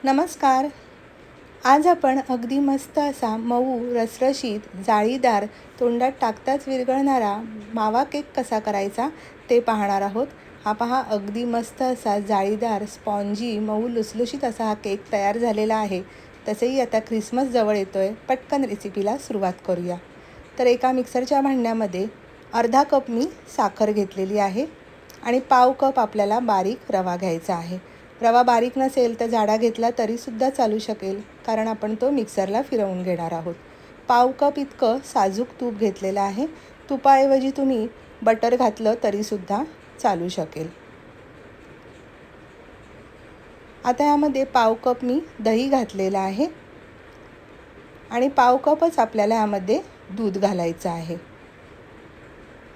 नमस्कार. आज आपण अगदी मस्त असा मऊ, रसरशीत, जाळीदार, तोंडात टाकताच विरघळणारा मावा केक कसा करायचा ते पाहणार आहोत. हा पहा, अगदी मस्त असा जाळीदार, स्पॉन्जी, मऊ, लुसलुशीत असा हा केक तयार झालेला आहे. तसेही आता ख्रिसमस जवळ येतोय. पटकन रेसिपीला सुरुवात करूया. तर एका मिक्सरच्या भांड्यामध्ये अर्धा कप मी साखर घेतलेली आहे आणि पाव कप आपल्याला बारीक रवा घ्यायचा आहे. रवा बारीक नसेल तर जाडा घेतला तरीसुद्धा चालू शकेल, कारण आपण तो मिक्सरला फिरवून घेणार आहोत. पाव कप इतकं साजूक तूप घेतलेलं आहे. तुपाऐवजी तुम्ही बटर घातलं तरीसुद्धा चालू शकेल. आता यामध्ये पाव कप मी दही घातलेलं आहे आणि पाव कपच आपल्याला यामध्ये दूध घालायचं आहे.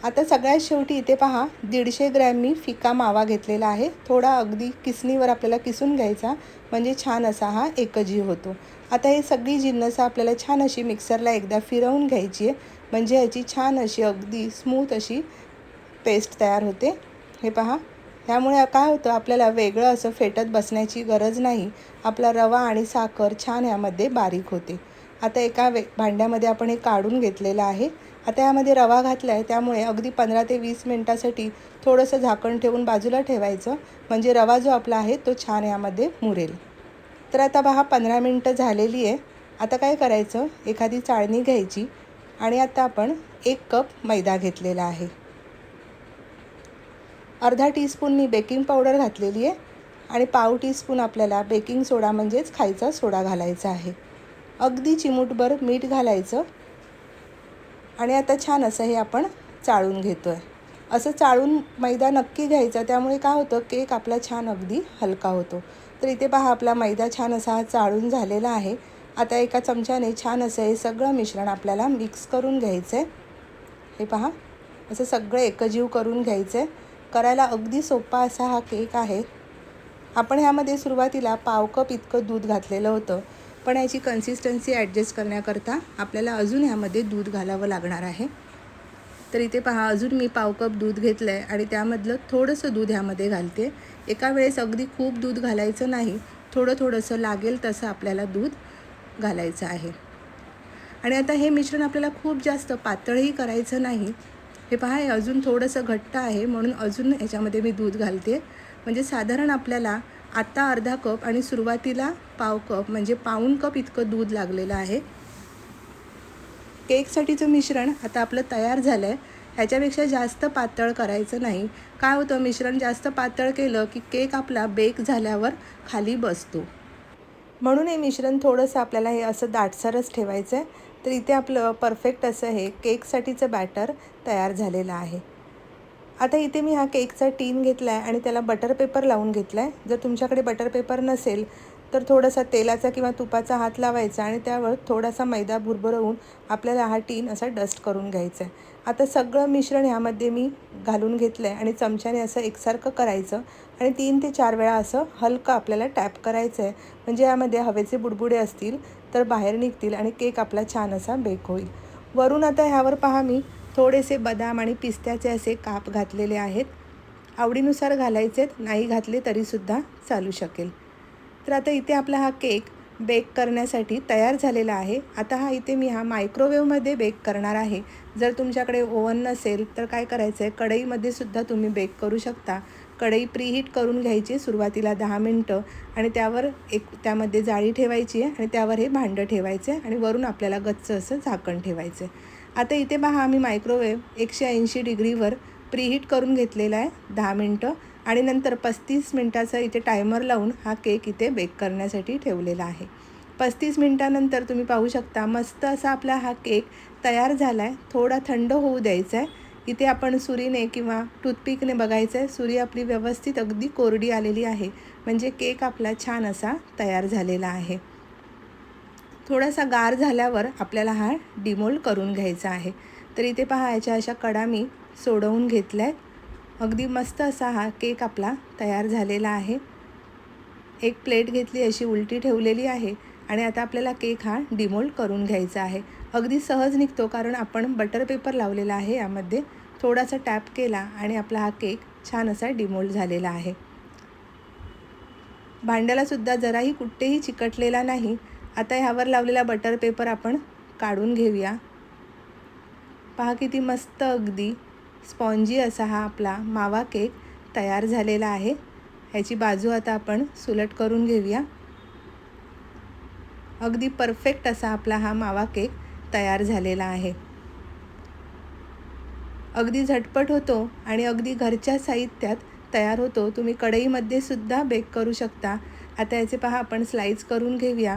आता सगळ्यात शेवटी इथे पहा, 150 ग्रॅम मी फिका मावा घेतलेला आहे. थोडा अगदी किसणीवर आपल्याला किसून घ्यायचा, म्हणजे छान असा हा एकजीव होतो. आता हे सगळी जिन्नस आपल्याला छान अशी मिक्सरला एकदा फिरवून घ्यायची आहे, म्हणजे याची छान अशी अगदी स्मूथ अशी पेस्ट तयार होते. हे पहा, ह्यामुळे काय होतं, आपल्याला वेगळं असं फेटत बसण्याची गरज नाही. आपला रवा आणि साखर छान यामध्ये बारीक होते. आता एका भांड्यामध्ये आपण हे काढून घेतलेलं आहे. आता यामध्ये रवा घातला आहे, त्यामुळे अगदी 15 ते 20 मिनटासाठी थोडंसं झाकण ठेवून बाजूला ठेवायचं, म्हणजे रवा जो आपला आहे तो छान यामध्ये मुरेल. तर आता पहा, 15 मिनटं झालेली आहे. आता काय करायचं, एखादी चाळणी घ्यायची आणि आता आपण 1 कप मैदा घेतलेला आहे. अर्धा टीस्पून मी बेकिंग पावडर घातलेली आहे आणि पाव टीस्पून आपल्याला बेकिंग सोडा म्हणजेच खायचा सोडा घालायचा आहे. अगदी चिमूटभर मीठ घालायचं आणि आता छान असं हे आपण चाळून घेतो आहे. असं चाळून मैदा नक्की घ्यायचा, त्यामुळे काय होतं, केक आपला छान अगदी हलका होतो. तर इथे पहा, आपला मैदा छान असा चाळून झालेला आहे. आता एका चमच्याने छान असं हे सगळं मिश्रण आपल्याला मिक्स करून घ्यायचं आहे. हे पहा, असं सगळं एकजीव करून घ्यायचं आहे. करायला अगदी सोपा असा हा केक आहे. आपण ह्यामध्ये सुरुवातीला पाव कप इतकं दूध घातलेलं होतं, पण याची कन्सिस्टन्सी ॲडजस्ट करण्याकरता आपल्याला अजून ह्यामध्ये दूध घालावं लागणार आहे. तर इथे पहा, अजून मी पाव कप दूध घेतलं आहे आणि त्यामधलं थोडंसं दूध ह्यामध्ये घालते. एका वेळेस अगदी खूप दूध घालायचं नाही, थोडंसं लागेल तसं आपल्याला दूध घालायचं आहे. आणि आता हे मिश्रण आपल्याला खूप जास्त पातळही करायचं नाही. हे पहा, हे अजून थोडंसं घट्ट आहे, म्हणून अजून ह्याच्यामध्ये मी दूध घालते. म्हणजे साधारण आपल्याला आत्ता अर्धा कप आणि सुरुवातीला पाव कप, म्हणजे पाऊण कप इतकं दूध लागलेलं आहे. केकसाठीचं मिश्रण आता आपलं तयार झालं आहे. ह्याच्यापेक्षा जास्त पातळ करायचं नाही. काय होतं, मिश्रण जास्त पातळ केलं की केक आपला बेक झाल्यावर खाली बसतो. म्हणून हे मिश्रण थोडंसं आपल्याला हे असं दाटसरच ठेवायचं आहे. तर इथे आपलं परफेक्ट असं हे केकसाठीचं बॅटर तयार झालेलं आहे. आता इथे मी हा केकचा टीन घेतला आहे आणि त्याला बटर पेपर लावून घेतला आहे. जर तुमच्याकडे बटर पेपर नसेल तर थोडासा तेलाचा किंवा तुपाचा हात लावायचा आणि त्यावर थोडासा मैदा भुरभुरवून आपल्याला हा टीन असा डस्ट करून घ्यायचा आहे. आता सगळं मिश्रण ह्यामध्ये मी घालून घेतलं आहे आणि चमच्याने असं एकसारखं करायचं आणि 3 ते 4 वेळा असं हलकं आपल्याला टॅप करायचं आहे, म्हणजे यामध्ये हवेचे बुडबुडे असतील तर बाहेर निघतील आणि केक आपला छान असा बेक होईल. वरून आता ह्यावर पहा, मी थोडेसे बदाम आणि पिस्त्याचे असे काप घातलेले आहेत. आवडीनुसार घालायचेत, नाही घातले तरीसुद्धा चालू शकेल. तर आता इथे आपला हा केक बेक करण्यासाठी तयार झालेला आहे. आता इथे मी मायक्रोवेव्हमध्ये बेक करणार आहे. जर तुमच्याकडे ओव्हन नसेल तर काय करायचं आहे, कढईमध्ये सुद्धा तुम्ही बेक करू शकता. कढई प्रीहीट करून घ्यायची सुरुवातीला 10 मिनटं आणि त्यामध्ये जाळी ठेवायची आहे आणि त्यावर हे भांडं ठेवायचं आहे आणि वरून आपल्याला गच्च असं झाकण ठेवायचं आहे. आता इथे पहा, आम्ही मायक्रोवेव्ह 180 डिग्रीवर प्रीहीट करून घेतलेला आहे 10 मिनटं आणि नंतर 35 मिनटाचा इथे टायमर लावून हा केक इथे बेक करण्यासाठी ठेवलेला आहे. 35 मिनटानंतर तुम्ही पाहू शकता, मस्त असा आपला हा केक तयार झाला आहे. थोडा थंड होऊ द्यायचा आहे. इथे आपण सुरीने किंवा टूथपिकने बघायचं आहे, सुरी आपली व्यवस्थित अगदी कोरडी आलेली आहे, म्हणजे केक आपला छान असा तयार झालेला आहे. थोडासा गार झाल्यावर आपल्याला हा डिमोल्ड करून घ्यायचा आहे. तर इथे पहा, याच्या अशा कडा मी सोडवून घेतल्या आहेत. अगदी मस्त असा हा केक आपला तयार झालेला आहे. एक प्लेट घेतली, अशी उलटी ठेवलेली आहे आणि आता आपल्याला केक हा डिमोल्ड करून घ्यायचा आहे. अगदी सहज निघतो, कारण आपण बटर पेपर लावलेला आहे. यामध्ये थोडासा टॅप केला आणि आपला हा केक छान असा डिमोल्ड झालेला आहे. भांड्यालासुद्धा जराही कुठेही चिकटलेला नाही. आता ह्यावर लावलेला बटर पेपर आपण काढून घेऊया. पहा किती मस्त अगदी स्पॉन्जी असा हा आपला मावा केक तयार झालेला आहे. ह्याची बाजू आता आपण सुलट करून घेऊया. अगदी परफेक्ट असा आपला हा मावा केक तयार झालेला आहे. अगदी झटपट होतो आणि अगदी घरच्या साहित्यात तयार होतो. तुम्ही कढईमध्ये सुद्धा बेक करू शकता. आता याचे पहा आपण स्लाइस करून घेऊया.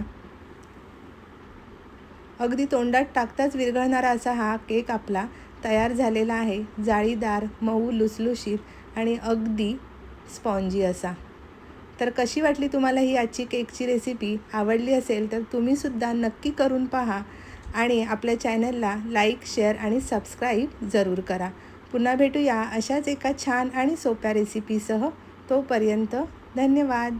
अगदी तोंडात टाकताच विरघळणारा असा हा केक आपला तयार झालेला आहे. जाळीदार, मऊ, लुसलुशीत आणि अगदी स्पॉन्जी असा. तर कशी वाटली तुम्हाला ही आजची केकची रेसिपी? आवडली असेल तर तुम्हीसुद्धा नक्की करून पहा आणि आपल्या चॅनलला लाईक, शेअर आणि सबस्क्राईब जरूर करा. पुन्हा भेटूया अशाच एका छान आणि सोप्या रेसिपीसह. तोपर्यंत धन्यवाद.